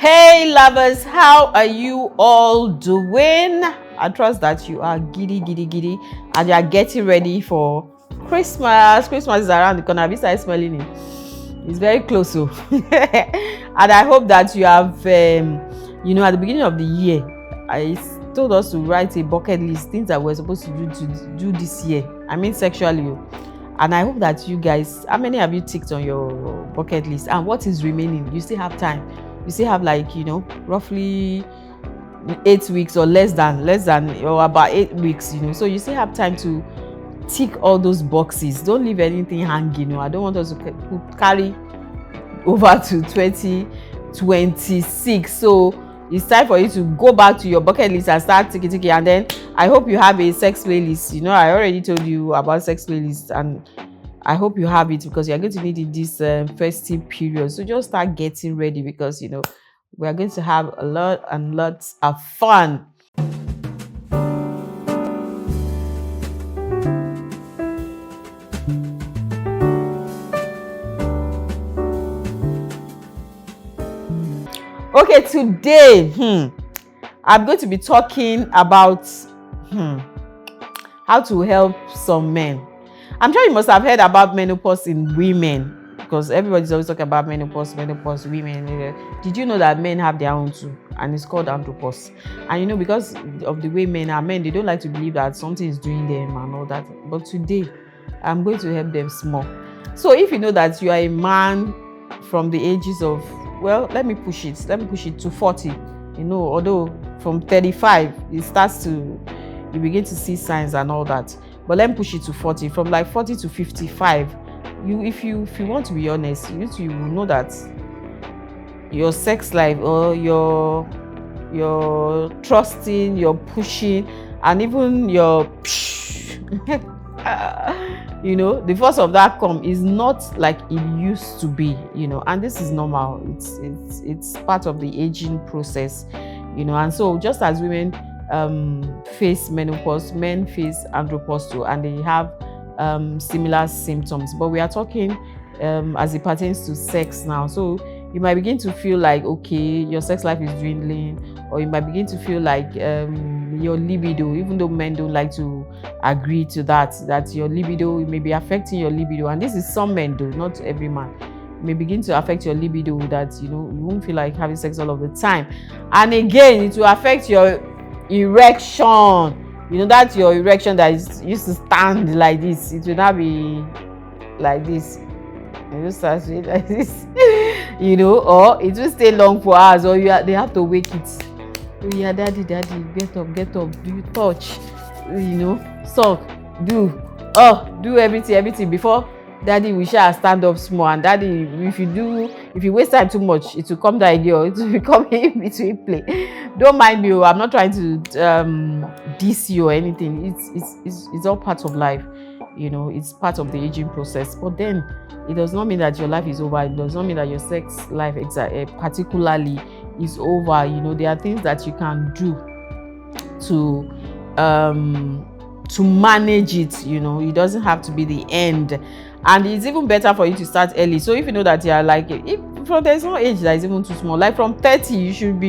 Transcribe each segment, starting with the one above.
Hey lovers, how are you all doing? I trust that you are giddy and you are getting ready for Christmas. Christmas is around the corner. Have you started smelling it? It's very close. So. And I hope that you have, at the beginning of the year, I told us to write a bucket list, things that we're supposed to do this year. I mean sexually. And I hope that you guys, how many have you ticked on your bucket list? And what is remaining? You still have time. You still have roughly 8 weeks or less than or about 8 weeks, so you still have time to tick all those boxes. Don't leave anything hanging. I don't want us to carry over to 2026. So it's time for you to go back to your bucket list and start ticking. And then I hope you have a sex playlist. I already told you about sex playlist, and I hope you have it because you are going to need it this festive period. So just start getting ready because we are going to have a lot and lots of fun. Okay, today I'm going to be talking about how to help some men. I'm sure you must have heard about menopause in women because everybody's always talking about menopause, women. Did you know that men have their own too? And it's called andropause. And because of the way men are, they don't like to believe that something is doing them and all that. But today, I'm going to help them small. So if you know that you are a man from the ages of, let me push it to 40. Although from 35, you begin to see signs and all that. But let me push it to 40. From like 40 to 55, if you want to be honest, you will know that your sex life or your trusting, your pushing, and even your the force of that come is not like it used to be, and this is normal. It's part of the aging process, and so just as women face menopause, men face andropause too, and they have similar symptoms. But we are talking as it pertains to sex now. So you might begin to feel like, okay, your sex life is dwindling, or you might begin to feel like your libido, even though men don't like to agree to that your libido may be affecting your libido. And this is some men though, not every man. It may begin to affect your libido, that you won't feel like having sex all of the time. And again, it will affect your erection. That's your erection that used to stand like this. It will not be like this. It will start like this. Or it will stay long for hours, or they have to wake it. Oh yeah, daddy, get up. Do you touch? Suck, do everything before daddy we shall stand up small. And daddy, if you waste time too much, it will come that idea, it will become in between play. Don't mind me, I'm not trying to diss you or anything. It's all part of life. It's part of the aging process. But then it does not mean that your life is over. It does not mean that your sex life particularly is over. There are things that you can do to manage it. It doesn't have to be the end. And it's even better for you to start early. So if you know that you are like, there's no age that is even too small. Like from 30, you should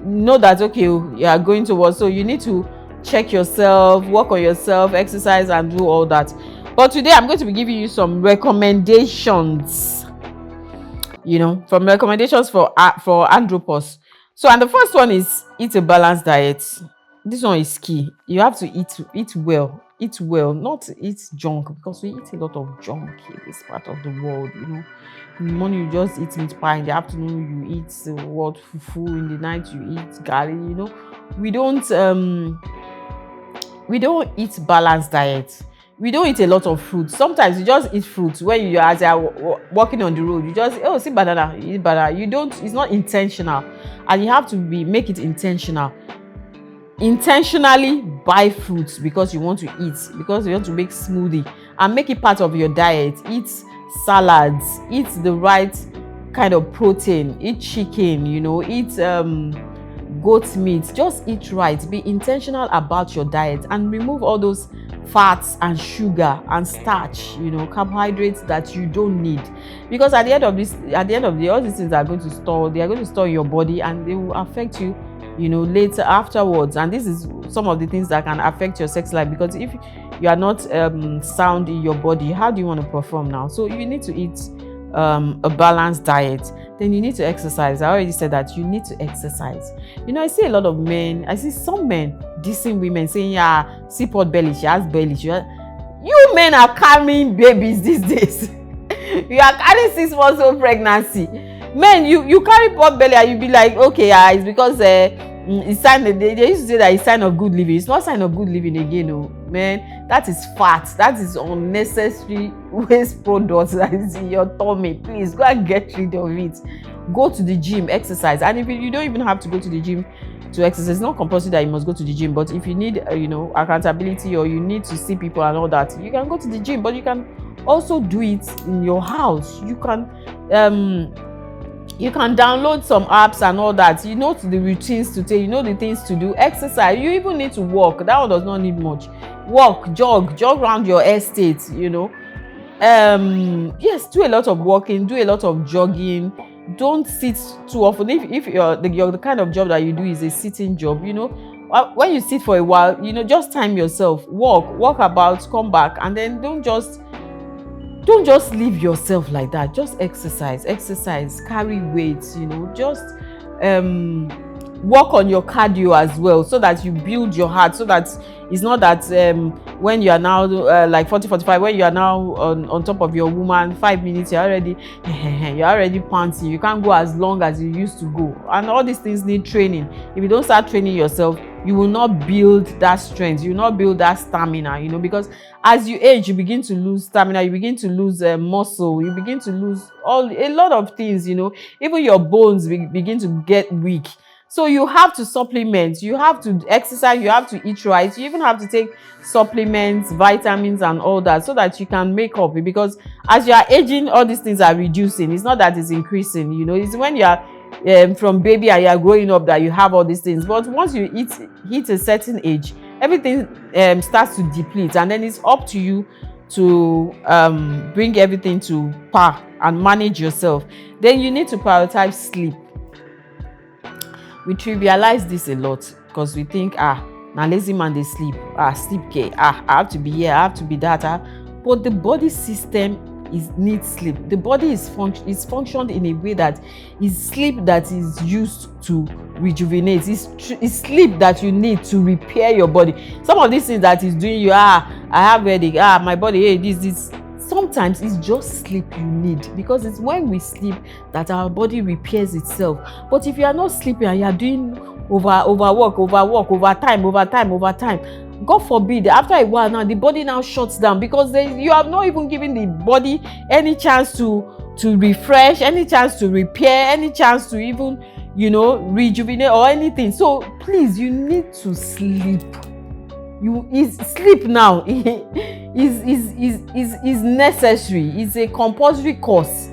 know that, okay, you are going to work. So you need to check yourself, work on yourself, exercise, and do all that. But today I'm going to be giving you some recommendations, from recommendations for andropause. So, and the first one is eat a balanced diet. This one is key. You have to eat well. Eat well, not eat junk, because we eat a lot of junk in this part of the world. In the morning you just eat meat pie, in the afternoon you eat fufu, in the night you eat garlic. We don't eat balanced diet. We don't eat a lot of fruit. Sometimes you just eat fruit when you are walking on the road. You just see banana, you eat banana. It's not intentional, and you have to make it intentional. Intentionally buy fruits because you want to eat, because you want to make smoothie, and make it part of your diet. Eat salads, eat the right kind of protein, eat chicken, eat goat meat. Just eat right. Be intentional about your diet and remove all those fats and sugar and starch, carbohydrates that you don't need. Because at the end of the day, all these things are going to store in your body, and they will affect you, later afterwards. And this is some of the things that can affect your sex life, because if you are not sound in your body, how do you want to perform now? So you need to eat a balanced diet. Then you need to exercise. I already said that you need to exercise. I see a lot of men, I see some men dissing women, saying, yeah, see pot belly, she has belly. You men are carrying babies these days. You are carrying 6 months old pregnancy. Men, you carry pot belly and you be like, okay, it's because it's sign. They used to say that it's sign of good living. It's not sign of good living again, no, man. That is fat. That is unnecessary waste products that is in your tummy. Please go and get rid of it. Go to the gym, exercise. And if you don't even have to go to the gym to exercise, it's not compulsory that you must go to the gym. But if you need accountability, or you need to see people and all that, you can go to the gym. But you can also do it in your house. You can download some apps and all that. The routines to take, the things to do. Exercise. You even need to walk. That one does not need much. Walk, jog around your estate. Yes, do a lot of walking, do a lot of jogging. Don't sit too often. If you're the kind of job that you do is a sitting job, when you sit for a while, just time yourself. Walk about, come back, and then don't just leave yourself like that. Just exercise, carry weights, just work on your cardio as well, so that you build your heart, so that it's not that when you are now like 45, when you are now on top of your woman, 5 minutes you're already panting. You can't go as long as you used to go, and all these things need training. If you don't start training yourself, you will not build that strength, you will not build that stamina, because as you age, you begin to lose stamina, you begin to lose muscle, you begin to lose a lot of things, even your bones begin to get weak. So you have to supplement, you have to exercise, you have to eat right, you even have to take supplements, vitamins and all that, so that you can make up. Because as you are aging, all these things are reducing. It's not that it's increasing, it's when you are from baby and you are growing up that you have all these things. But once you hit a certain age, everything starts to deplete, and then it's up to you to bring everything to par and manage yourself. Then you need to prioritize sleep. We trivialize this a lot because we think, now lazy man they sleep, sleep care, I have to be here, I have to be that. But the body system needs sleep. The body is functioned in a way that is sleep that is used to rejuvenate. It's sleep that you need to repair your body. Some of these things that is doing you, I have headache, my body, hey, this. Sometimes it's just sleep you need, because it's when we sleep that our body repairs itself. But if you are not sleeping and you are doing overwork, overtime, God forbid, after a while now, the body now shuts down, because you have not even given the body any chance to refresh, any chance to repair, any chance to even, rejuvenate or anything. So please, you need to sleep. Sleep now is necessary. It's a compulsory course.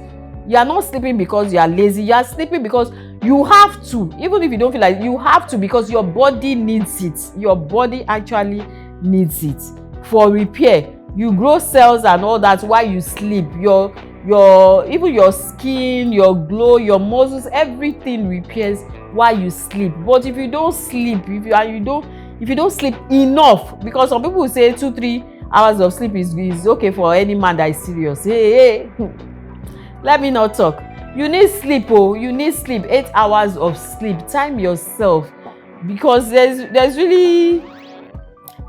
You are not sleeping because you are lazy. You are sleeping because you have to. Even if you don't feel like you have to, because your body needs it. Your body actually needs it for repair. You grow cells and all that while you sleep. Even your skin, your glow, your muscles, everything repairs while you sleep. But if you don't sleep, if you don't sleep enough, because some people say 2-3 hours of sleep is okay for any man that is serious. Hey, let me not talk. You need sleep. You need sleep. 8 hours of sleep. Time yourself, because there's really,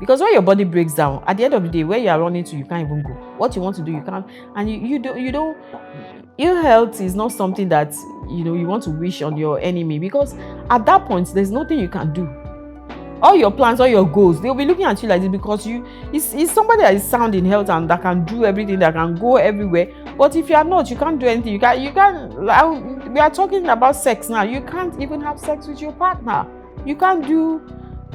because when your body breaks down, at the end of the day, where you are running to, you can't even go. What you want to do, you can't. And you don't. Ill health is not something that you want to wish on your enemy, because at that point there's nothing you can do. All your plans, all your goals, they'll be looking at you like this, because it's somebody that is sound in health and that can do everything, that can go everywhere. But if you are not, you can't do anything. You can't. We are talking about sex now. You can't even have sex with your partner. You can't do,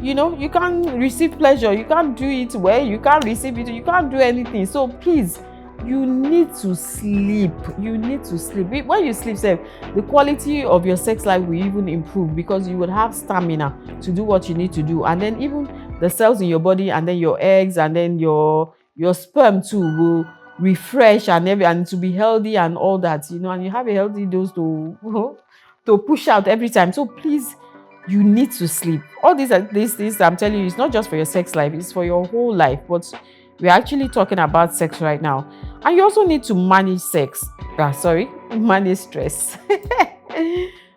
you can't receive pleasure. You can't do it well. You can't receive it. You can't do anything. So please, you need to sleep. You need to sleep. When you sleep, the quality of your sex life will even improve, because you will have stamina to do what you need to do. And then even the cells in your body, and then your eggs, and then your sperm too will refresh and to be healthy and all that, and you have a healthy dose to to push out every time. So please, you need to sleep. All these things I'm telling you, it's not just for your sex life, it's for your whole life. But we're actually talking about sex right now. And you also need to manage manage stress.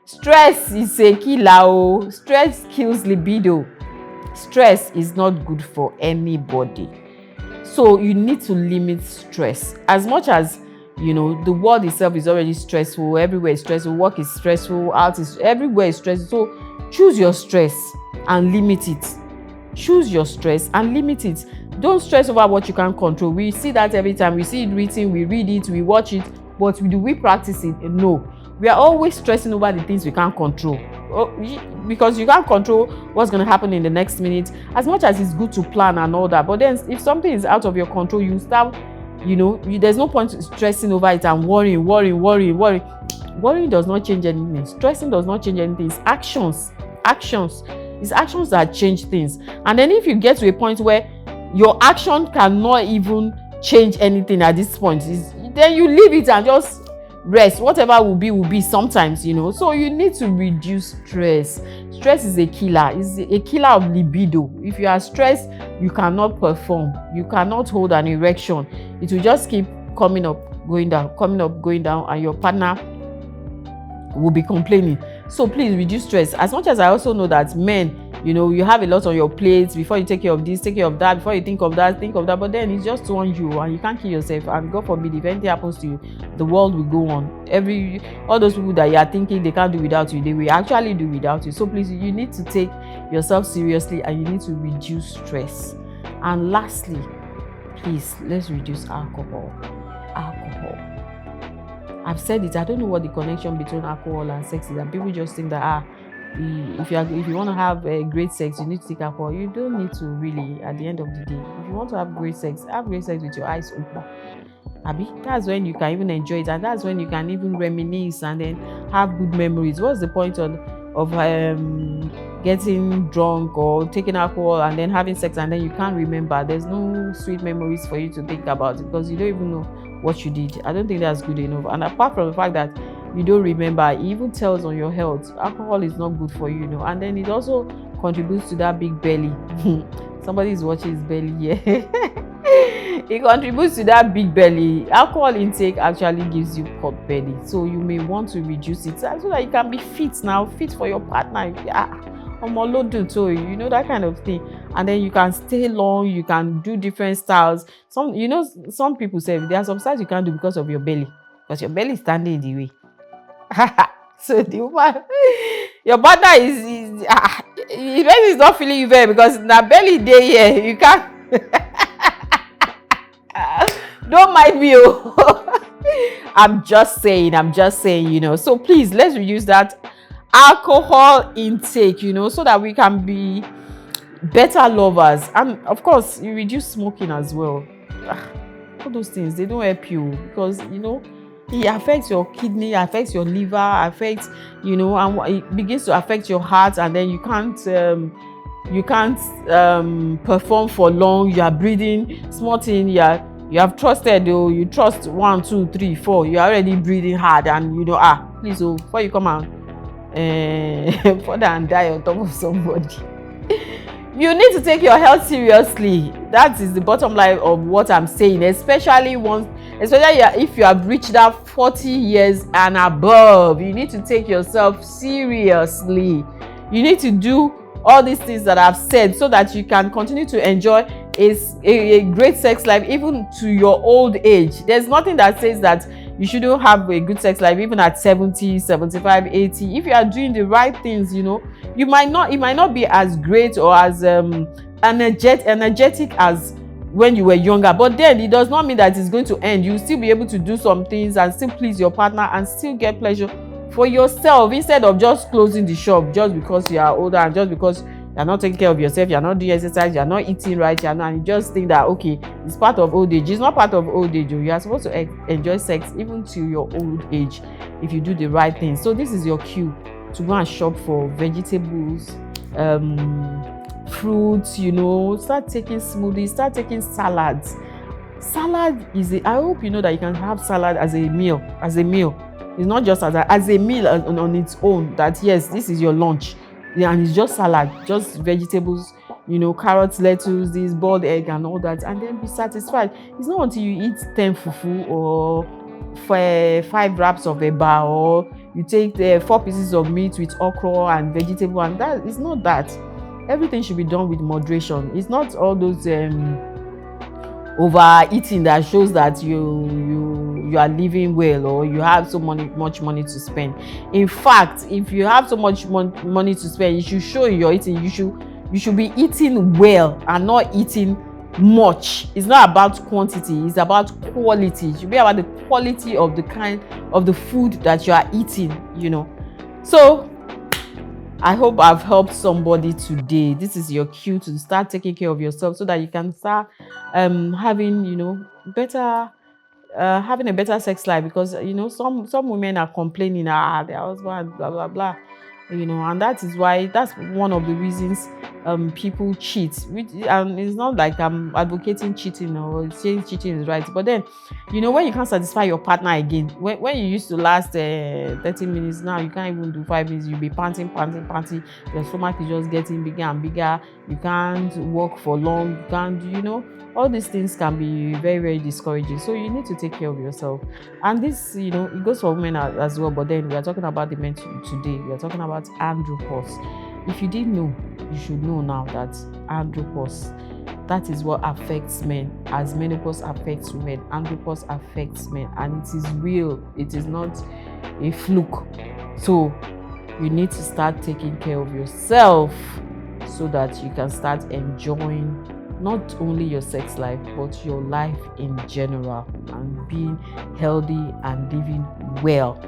Stress is a killer. Stress kills libido. Stress is not good for anybody. So you need to limit stress. As much as the world itself is already stressful, everywhere is stressful, work is stressful, everywhere is stressful. So choose your stress and limit it. Choose your stress and limit it. Don't stress over what you can't control. We see that every time. We see it written, we read it, we watch it, but do we practice it? No. We are always stressing over the things we can't control. Because you can't control what's going to happen in the next minute. As much as it's good to plan and all that, but then if something is out of your control, you start, there's no point stressing over it and worrying. Worrying does not change anything. Stressing does not change anything. It's actions. It's actions that change things. And then if you get to a point where your action cannot even change anything at this point, then you leave it and just rest. Whatever will be sometimes, So you need to reduce stress. Stress is a killer. It's a killer of libido. If you are stressed, you cannot perform. You cannot hold an erection. It will just keep coming up, going down, and your partner will be complaining. So please reduce stress. As much as I also know that men, you have a lot on your plate. Before you take care of this, take care of that. Before you think of that, but then it's just on you, and you can't kill yourself. And God forbid, if anything happens to you, the world will go on. All those people that you are thinking they can't do without you, they will actually do without you. So please, you need to take yourself seriously, and you need to reduce stress. And lastly, please, let's reduce alcohol. I've said it. I don't know what the connection between alcohol and sex is, and people just think that if you want to have great sex, you need to take alcohol. You don't need to really. At the end of the day, if you want to have great sex with your eyes open. That's when you can even enjoy it, and that's when you can even reminisce and then have good memories. What's the point of getting drunk or taking alcohol and then having sex and then you can't remember? There's no sweet memories for you to think about it because you don't even know what you did. I don't think that's good enough. And apart from the fact that you don't remember, it even tells on your health. Alcohol is not good for you, and then it also contributes to that big belly. Somebody is watching his belly here. It contributes to that big belly. Alcohol intake actually gives you pot belly, so you may want to reduce it so that you can be fit for your partner. That kind of thing. And then you can stay long, you can do different styles. Some people say there are some styles you can't do because of your belly, because your belly is standing in the way. So the woman, your partner is is not feeling you very, because na belly day here, you can't. Don't mind me. I'm just saying, So please, let's reduce that alcohol intake, so that we can be better lovers. And of course, you reduce smoking as well. All those things, they don't help you, because it affects your kidney, affects your liver, affects and it begins to affect your heart, and then you can't perform for long. You are breathing small thing. You have trusted, you trust 1, 2, 3, 4. You are already breathing hard, and please, before you come out further and die on top of somebody. You need to take your health seriously. That is the bottom line of what I'm saying, especially if you have reached that 40 years and above. You need to take yourself seriously. You need to do all these things that I've said so that you can continue to enjoy a great sex life even to your old age. There's nothing that says that you shouldn't have a good sex life even at 70, 75, 80. If you are doing the right things, it might not be as great or as energetic as when you were younger, but then it does not mean that it's going to end. You'll still be able to do some things and still please your partner and still get pleasure for yourself, instead of just closing the shop just because you are older and just because you're not taking care of yourself, you're not doing exercise, you're not eating right, and you just think that okay, it's part of old age. It's not part of old age. You are supposed to enjoy sex even to your old age if you do the right thing. So this is your cue to go and shop for vegetables, fruits, you know, start taking smoothies, start taking salads. Salad is I hope you know that you can have salad as a meal, It's not just as a meal on its own, that yes, this is your lunch. Yeah, and it's just salad, just vegetables, you know, carrots, lettuce, this boiled egg and all that, and then be satisfied. It's not until you eat 10 fufu or 5 wraps of eba, or you take 4 pieces of meat with okra and vegetable, and that it's not that. Everything should be done with moderation. It's not all those overeating that shows that you are living well, or you have so much money to spend. In fact, if you have so much money to spend, you should show you're eating. You should be eating well and not eating much. It's not about quantity, it's about quality. It should be about the quality of the kind of the food that you are eating, you know. So I hope I've helped somebody today. This is your cue to start taking care of yourself, so that you can start having, you know, better having a better sex life. Because you know, some women are complaining, their husband, blah blah blah, you know, and that's one of the reasons people cheat. And it's not like I'm advocating cheating or saying cheating is right, but then, you know, when you can't satisfy your partner again, when you used to last 30 minutes, now you can't even do 5 minutes. You'll be panting. Your stomach is just getting bigger and bigger. You can't walk for long. You can't, you know, all these things can be very, very discouraging. So you need to take care of yourself. And this, you know, it goes for women as well. But then we are talking about the men today. We are talking about andropause. If you didn't know, you should know now that andropause, that is what affects men. As menopause affects women, andropause affects men, and it is real. It is not a fluke. So you need to start taking care of yourself, so that you can start enjoying not only your sex life, but your life in general, and being healthy and living well.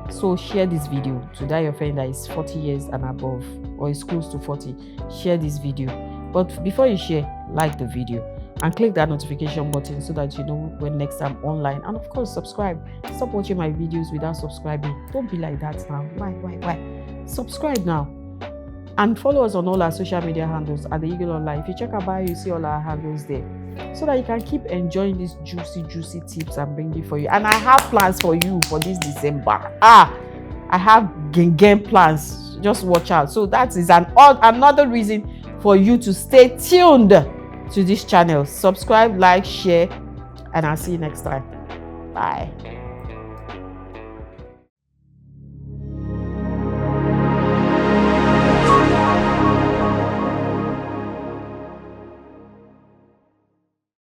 So share this video to that your friend that is 40 years and above, or is close to 40. Share this video. But before you share, like the video and click that notification button, so that you know when next I'm online. And of course, subscribe. Stop watching my videos without subscribing. Don't be like that now. Why? Subscribe now. And follow us on all our social media handles at The Eagle Online. If you check our bio, you see all our handles there, so that you can keep enjoying these juicy tips I'm bringing for you. And I have plans for you for this December. I have game plans. Just watch out. So that is another reason for you to stay tuned to this channel. Subscribe, like, share, and I'll see you next time. Bye.